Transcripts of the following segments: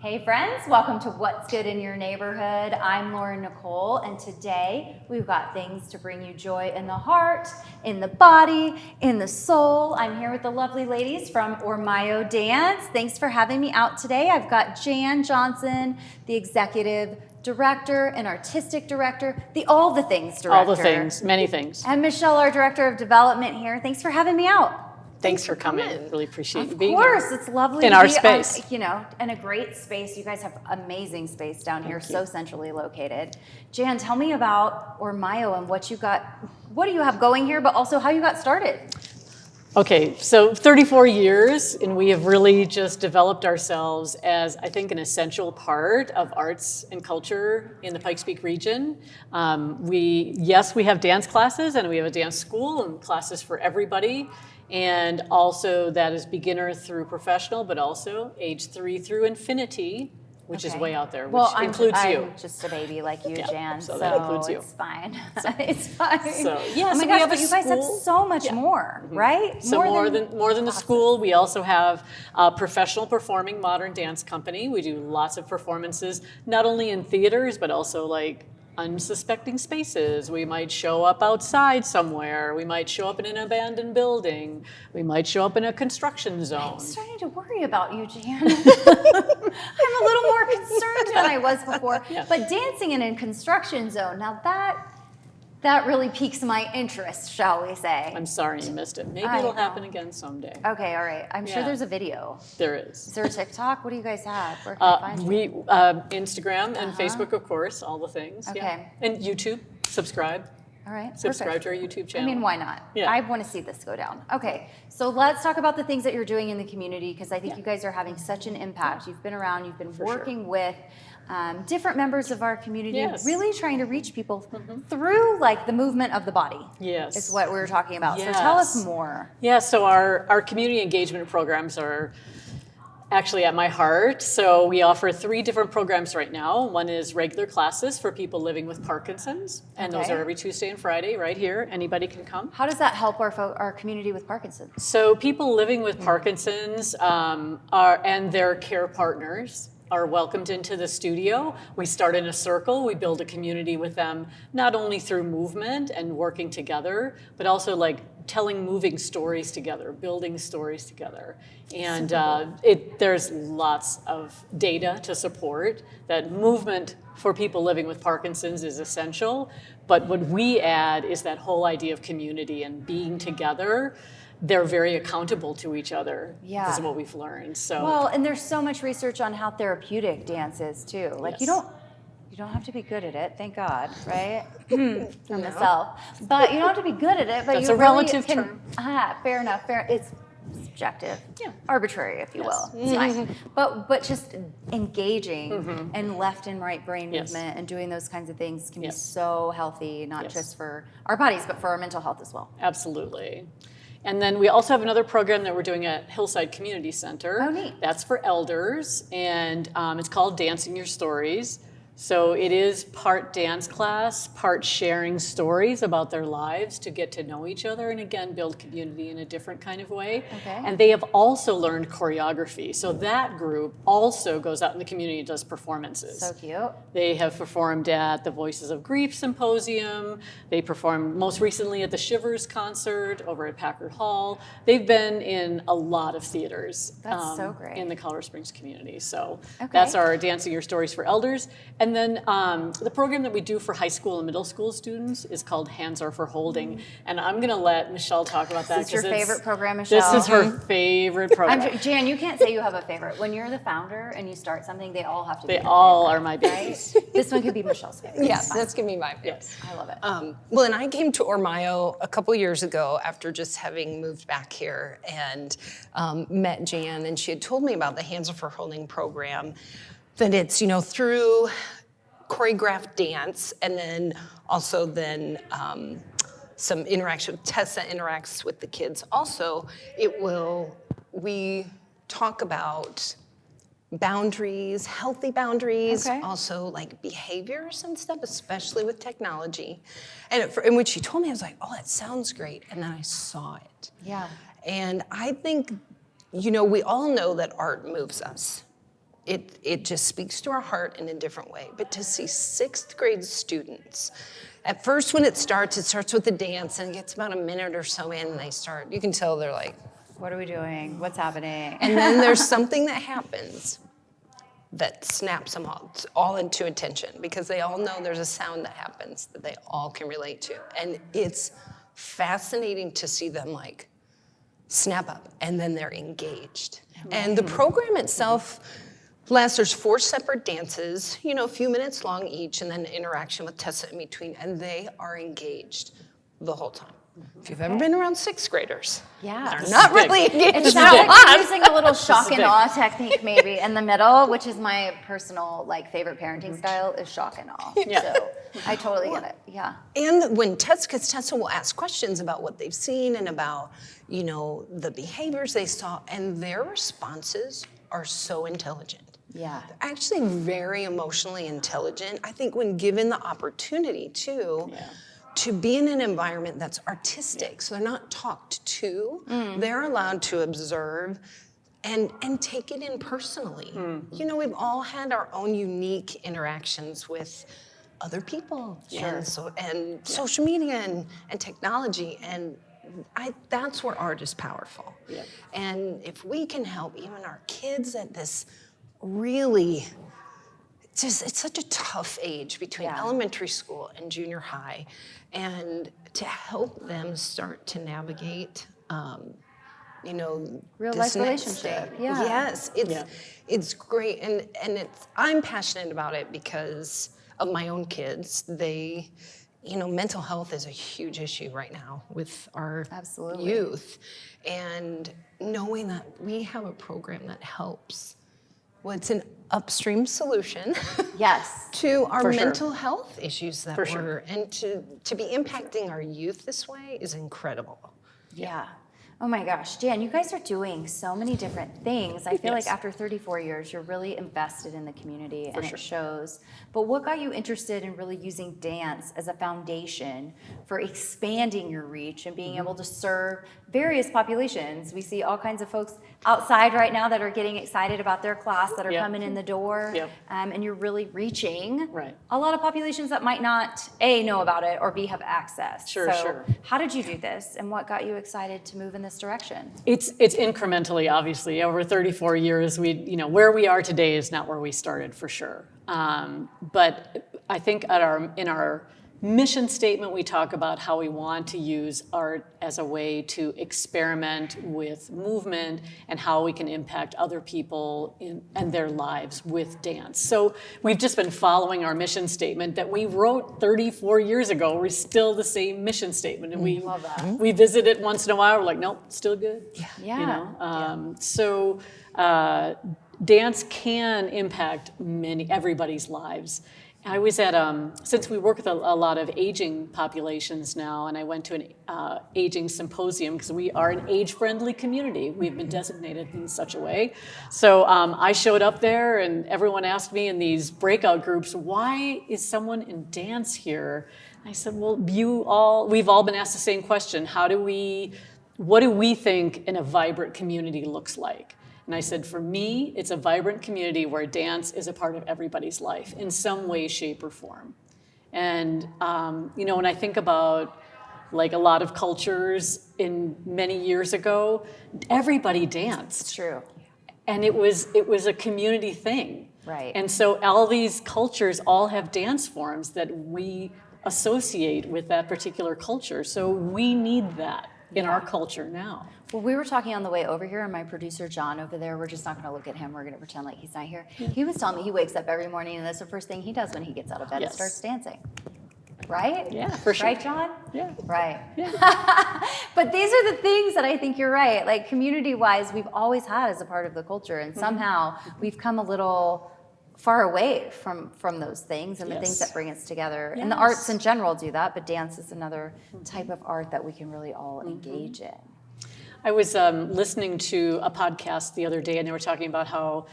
Hey friends, welcome to What's Good in Your Neighborhood. I'm Lauren Nicole, and today we've got things to bring you joy in the heart, in the body, in the soul. I'm here with the lovely ladies from Ormao Dance. Thanks for having me out today. I've got Jan Johnson, the executive director and artistic director, all the things director. All the things, many things. And Michelle, our director of development here. Thanks for having me out. Thanks for coming. Really appreciate you being here. Of course, it's lovely in to our be space. in a great space. You guys have amazing space down here, so centrally located. Jan, tell me about Ormao and what do you have going here, but also how you got started. Okay, so 34 years, and we have really just developed ourselves as, I think, an essential part of arts and culture in the Pikes Peak region. We have dance classes, and we have a dance school and classes for everybody. And also that is beginner through professional, but also age 3 through infinity, which is way out there, which includes you. I'm just a baby like you, Jan, so that includes you. It's fine. It's fine. So, yeah, oh my gosh, but you guys have so much more, right? So more than the school, we also have a professional performing modern dance company. We do lots of performances, not only in theaters, but also like unsuspecting spaces. We might show up outside somewhere. We might show up in an abandoned building. We might show up in a construction zone. I'm starting to worry about you, Jan. I'm a little more concerned than I was before. Yeah. But dancing in a construction zone, now that really piques my interest, shall we say. I'm sorry you missed it. Maybe it'll happen again someday. Okay, all right. I'm sure there's a video. There is. Is there a TikTok? What do you guys have? Where can I find you? Instagram and Facebook, of course, all the things. Okay. Yeah. And YouTube, subscribe. All right, subscribe to our YouTube channel. I mean, why not? Yeah. I want to see this go down. Okay, so let's talk about the things that you're doing in the community, because I think you guys are having such an impact. You've been around, you've been working with different members of our community, really trying to reach people through like the movement of the body. Yes. Is what we were talking about. So tell us more. Yeah, so our community engagement programs are actually at my heart. So we offer 3 different programs right now. One is regular classes for people living with Parkinson's, and those are every Tuesday and Friday right here. Anybody can come. How does that help our community with Parkinson's? So people living with Parkinson's and their care partners are welcomed into the studio. We start in a circle. We build a community with them, not only through movement and working together, but also like telling moving stories together, building stories together. And there's lots of data to support that movement for people living with Parkinson's is essential. But what we add is that whole idea of community and being together. They're very accountable to each other. Yeah. This is what we've learned. So well, and there's so much research on how therapeutic dance is too. Like you don't have to be good at it, thank God, right? For myself. But you don't have to be good at it, but that's you a relative term. Fair enough. It's subjective, arbitrary, if you will. It's fine. But just engaging and left and right brain movement and doing those kinds of things can be so healthy, not just for our bodies, but for our mental health as well. Absolutely. And then we also have another program that we're doing at Hillside Community Center. Oh, neat. That's for elders, and it's called Dancing Your Stories. So it is part dance class, part sharing stories about their lives to get to know each other and again build community in a different kind of way. Okay. And they have also learned choreography. So that group also goes out in the community and does performances. So cute. They have performed at the Voices of Grief Symposium. They performed most recently at the Shivers concert over at Packard Hall. They've been in a lot of theaters. That's so great. In the Colorado Springs community. So that's our Dancing Your Stories for Elders. And then the program that we do for high school and middle school students is called Hands Are for Holding. And I'm going to let Michelle talk about that. This is your favorite program, Michelle? This is her favorite program. Jan, you can't say you have a favorite. When you're the founder and you start something, they all have to be They all are my babies. Right? This one could be Michelle's favorite. Yes, that's going to be my favorite. Yes. I love it. Well, and I came to Ormao a couple years ago after just having moved back here and met Jan, and she had told me about the Hands Are for Holding program, that it's, through choreographed dance, and then also some interaction. Tessa interacts with the kids. Also, we talk about boundaries, healthy boundaries, also like behaviors and stuff, especially with technology. And when she told me, I was like, oh, that sounds great. And then I saw it. Yeah. And I think, we all know that art moves us. it just speaks to our heart in a different way. But to see 6th grade students, at first when it starts with the dance, and it gets about a minute or so in, and you can tell they're like, What are we doing? What's happening? and then there's something that happens that snaps them all into attention, because they all know there's a sound that happens that they all can relate to. And it's fascinating to see them like snap up, and then they're engaged. And the program itself there's 4 separate dances, a few minutes long each, and then interaction with Tessa in between, and they are engaged the whole time. If you've ever been around 6th graders, Yeah. they're not really engaged. It sounds like you're using a little shock and awe technique maybe in the middle, which is my personal favorite parenting style is shock and awe. Yeah. So I totally get it. Yeah. And when Tessa will ask questions about what they've seen and about, the behaviors they saw, and their responses are so intelligent. Yeah. They're actually very emotionally intelligent. I think when given the opportunity to be in an environment that's artistic, so they're not talked to, they're allowed to observe and take it in personally. We've all had our own unique interactions with other people and social media and technology, and that's where art is powerful. Yeah. And if we can help even our kids at this really, it's such a tough age between elementary school and junior high, and to help them start to navigate, Real this life next relationship. stage. Yeah. Yes, it's great, and I'm passionate about it because of my own kids. They, mental health is a huge issue right now with our youth, and knowing that we have a program that helps. Well, it's an upstream solution Yes. to our For sure. mental health issues that For sure. and to be impacting our youth this way is incredible. Yeah. Oh my gosh, Jan, you guys are doing so many different things. I feel like Yes. after 34 years, you're really invested in the community and sure. it shows. But what got you interested in really using dance as a foundation for expanding your reach and being able to serve various populations? We see all kinds of folks outside right now that are getting excited about their class that are Yep. coming in the door. Yep. And you're really reaching Right. a lot of populations that might not, A, know about it, or B, have access. Sure, so sure. how did you do this, and what got you excited to move in this direction? It's incrementally, obviously. Over 34 years, where we are today is not where we started, for sure. But I think in our mission statement, we talk about how we want to use art as a way to experiment with movement and how we can impact other people and their lives with dance. So we've just been following our mission statement that we wrote 34 years ago. We're still the same mission statement, and we Love that. we visit it once in a while. We're like, nope, still good. Yeah. So dance can impact everybody's lives. I was at, since we work with a lot of aging populations now, and I went to an aging symposium because we are an age-friendly community. We've been designated in such a way. So I showed up there, and everyone asked me in these breakout groups, why is someone in dance here? And I said, well, we've all been asked the same question. What do we think in a vibrant community looks like? And I said, for me, it's a vibrant community where dance is a part of everybody's life in some way, shape, or form. And, when I think about like a lot of cultures in many years ago, everybody danced. It's true. And it was a community thing. Right. And so all these cultures all have dance forms that we associate with that particular culture. So we need that in our culture now. Well, we were talking on the way over here, and my producer, John, over there, we're just not going to look at him. We're going to pretend like he's not here. He was telling me he wakes up every morning, and that's the first thing he does when he gets out of bed Yes. and starts dancing. Right? Yeah, for sure. Right, John? Yeah. Right. Yeah. But these are the things that I think you're right. Like, community-wise, we've always had as a part of the culture, and somehow we've come a little far away from those things and the things Yes. that bring us together. And the Yes. arts in general do that, but dance is another type of art that we can really all engage in. I was listening to a podcast the other day, and they were talking about how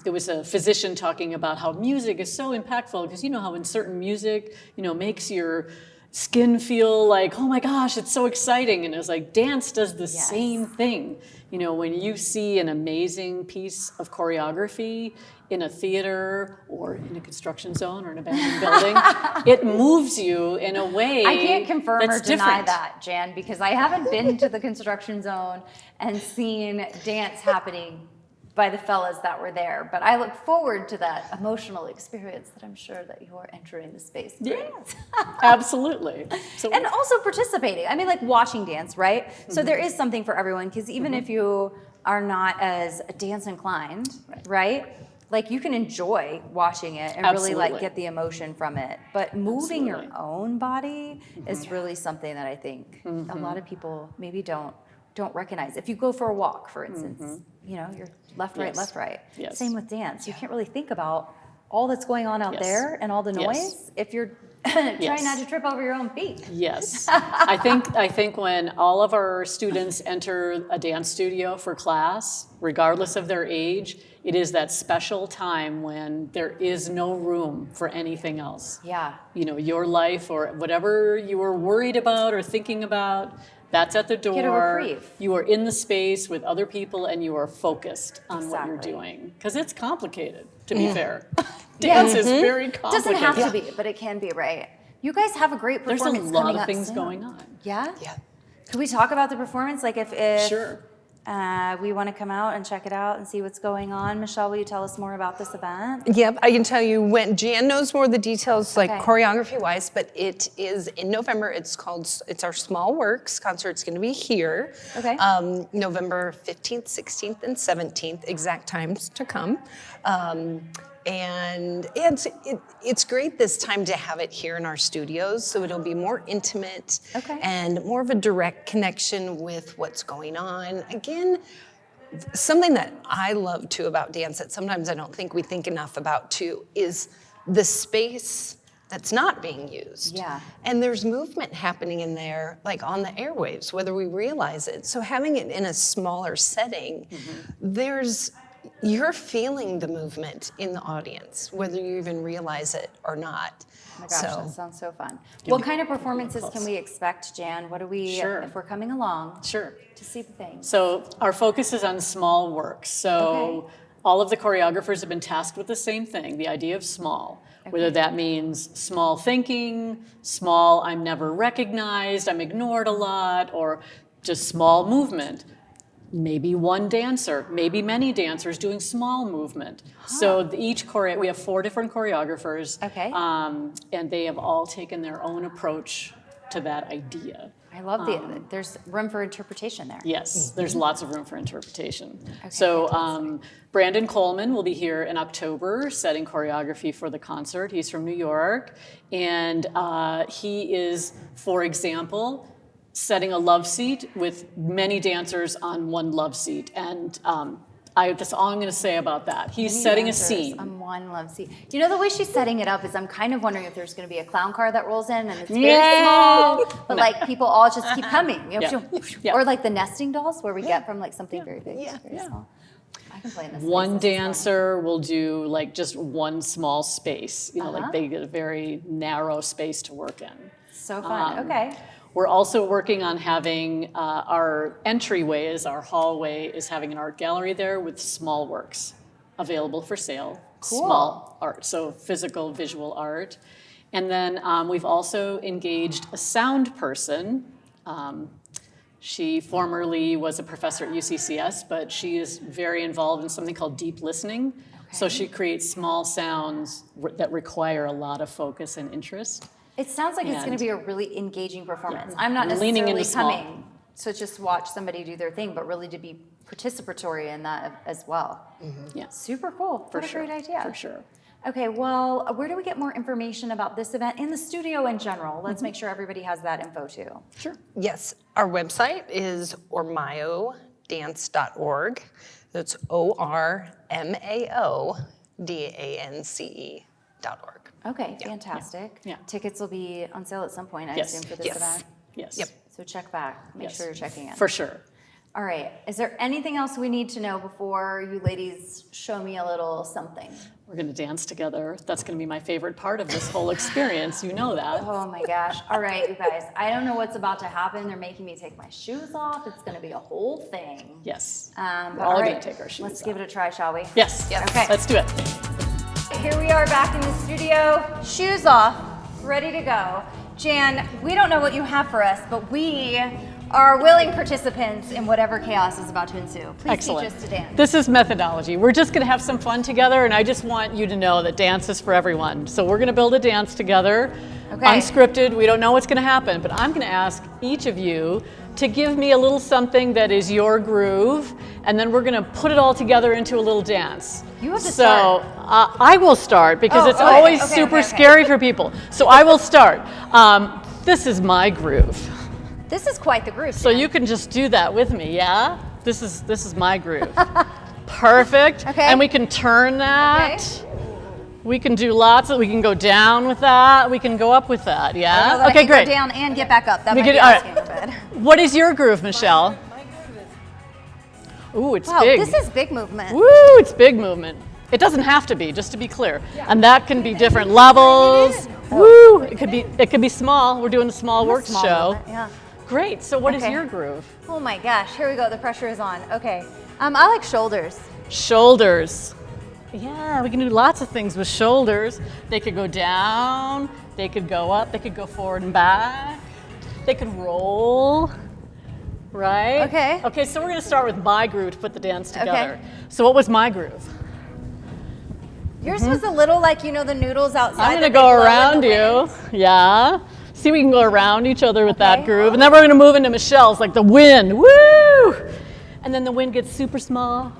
there was a physician talking about how music is so impactful because you know how in certain music, makes your skin feel like, oh my gosh, it's so exciting. And it's like, dance does the same thing. You know, when you see an amazing piece of choreography in a theater or in a construction zone or in an abandoned building, it moves you in a way I can't confirm that's or deny different. that, Jan, because I haven't been to the construction zone and seen dance happening by the fellas that were there. But I look forward to that emotional experience that I'm sure that you are entering the space. Yeah, absolutely. So, And also participating. I mean, like watching dance, right? So there is something for everyone, because even if you are not as dance inclined, right? Like you can enjoy watching it and really like Absolutely. get the emotion from it. But moving your Absolutely. own body is really something that I think a lot of people maybe don't recognize. If you go for a walk, for instance, you know, you're left, right, Yes. left, right. Yes. Same with dance. You can't really think about all that's going on out Yes. there and all the noise Yes. if you're trying Yes. not to trip over your own feet. Yes, I think when all of our students enter a dance studio for class, regardless of their age, it is that special time when there is no room for anything else. Yeah. You know, your life or whatever you were worried about or thinking about, that's at the door. Get a reprieve. You are in the space with other people and you are focused on what you're Exactly. doing. Because it's complicated, to be fair. Dance is very complicated. Doesn't have to be, but it can be, right? You guys have a great There's a performance lot coming of up things soon. going on. Yeah? Yeah. Could we talk about the performance? Like if Sure. we want to come out and check it out and see what's going on. Michelle, will you tell us more about this event? Yep, I can tell you when Jan knows more of the details, like Okay. choreography wise, but it is in November. It's our Small Works concert. It's going to be here. Okay. November 15th, 16th, and 17th, exact times to come. And it's great this time to have it here in our studios, so it'll be more intimate Okay. and more of a direct connection with what's going on. Again, something that I love too about dance that sometimes I don't think we think enough about too is the space that's not being used. Yeah. And there's movement happening in there, like on the airwaves, whether we realize it. So having it in a smaller setting, you're feeling the movement in the audience, whether you even realize it or not. Oh my gosh, that sounds so fun. What kind of performances close. can we expect, Jan? What do we, Sure. if we're coming along Sure. to see the things? So our focus is on small works. So Okay. all of the choreographers have been tasked with the same thing, the idea of small. Whether that means small thinking, small I'm never recognized, I'm ignored a lot, or just small movement. Maybe one dancer, maybe many dancers doing small movement. So we have 4 different choreographers. Okay. And they have all taken their own approach to that idea. I love there's room for interpretation there. Yes, there's lots of room for interpretation. So Brandon Coleman will be here in October setting choreography for the concert. He's from New York. And he is, for example, setting a love seat with many dancers on one love seat. And that's all I'm going to say about that. He's Many setting a dancers scene. on one love seat. You know, the way she's setting it up is I'm kind of wondering if there's going to be a clown car that rolls in and it's very Yeah. small, but like people all just keep coming. You know, Yeah. Or like the nesting dolls where we get from like something very big to very small. I can play in this. One space. This is fun. dancer will do like just one small space. You know, Uh-huh. like they get a very narrow space to work in. So fun. Okay. We're also working on having our entryways, our hallway is having an art gallery there with small works available for sale. Cool. Small art, so physical, visual art. And then we've also engaged a sound person. She formerly was a professor at UCCS, but she is very involved in something called deep listening. So she creates small sounds that require a lot of focus and interest. It sounds like it's going And- to be a really engaging performance. I'm not Leaning necessarily into small. coming to just watch somebody do their thing, but really to be participatory in that as well. Yeah, Super cool. for What a sure. great idea. For sure. Okay, well, where do we get more information about this event in the studio in general? Let's make sure everybody has that info too. Sure. Yes, our website is ormaodance.org. That's ormaodance.org. Okay, fantastic. Yeah. Tickets will be on sale at some point, I Yes. assume, for this Yes. event. Yes. Yep. So check back. Make Yes. sure you're checking in. For sure. All right. Is there anything else we need to know before you ladies show me a little something? We're going to dance together. That's going to be my favorite part of this whole experience. You know that. Oh my gosh. All right, you guys. I don't know what's about to happen. They're making me take my shoes off. It's going to be a whole thing. Yes. But We're all all going right, to take our shoes let's off. give it a try, shall we? Yes. Yes. Okay. Let's do it. Here we are back in the studio, shoes off, ready to go. Jan, we don't know what you have for us, but we are willing participants in whatever chaos is about to ensue. Please Excellent. teach us to dance. This is methodology. We're just going to have some fun together, and I just want you to know that dance is for everyone. So we're going to build a dance together, Okay. unscripted. We don't know what's going to happen, but I'm going to ask each of you to give me a little something that is your groove, and then we're going to put it all together into a little dance. You have to so, start. I will start because Oh, it's okay, always okay, super okay, okay. scary for people. So I will start. This is my groove. This is quite the groove. So Jan. you can just do that with me, yeah? This is my groove. Perfect. Okay. And we can turn that. Okay. We can do lots of, we can go down with that. We can go up with that, I know yeah? that I Okay, can great. Go down and get back up. That We might could- be all right. asking a bit. What is your groove, Michelle? Ooh, it's Wow, big. this is big movement. Woo, it's big movement. It doesn't have to be, just to be clear. And that can be different levels. Woo, it could be small. We're doing a small work Small show. movement, yeah. Great. So what is Okay. your groove? Oh my gosh, here we go. The pressure is on. Okay. I like shoulders. Shoulders. Yeah, we can do lots of things with shoulders. They could go down, they could go up, they could go forward and back. They could roll, right? Okay. Okay, so we're gonna start with my groove to put the dance Okay. together. So what was my groove? Yours was a little like, you know, the noodles outside. I'm gonna that they go blow in around the you. wind? Yeah. See, we can go around each other with that Okay. groove. And then we're gonna move into Michelle's, like the wind. Woo! And then the wind gets super small.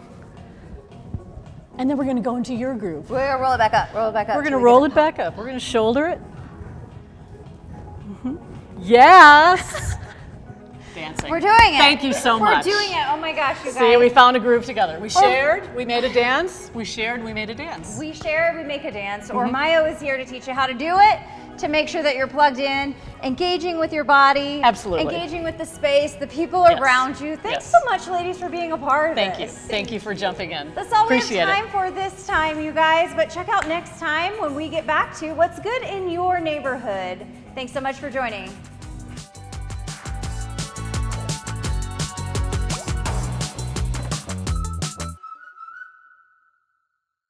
And then we're gonna go into your groove. We're gonna roll it back up. Roll it back up. We're till gonna we roll get it back up. We're gonna shoulder it. Yes. Dancing. We're doing it. Thank you so much. We're doing it. Oh my gosh, you guys. See, we found a groove together. We shared, we made a dance. We shared, we made a dance. We share, we make a dance. Mm-hmm. Ormao is here to teach you how to do it, to make sure that you're plugged in, engaging with your body, Absolutely. engaging with the space, the people Yes. around you. Thanks Yes. so much, ladies, for being a part of Thank you. this. Thank you for jumping in. That's all Appreciate we have time it. for this time, you guys. But check out next time when we get back to what's good in your neighborhood. Thanks so much for joining.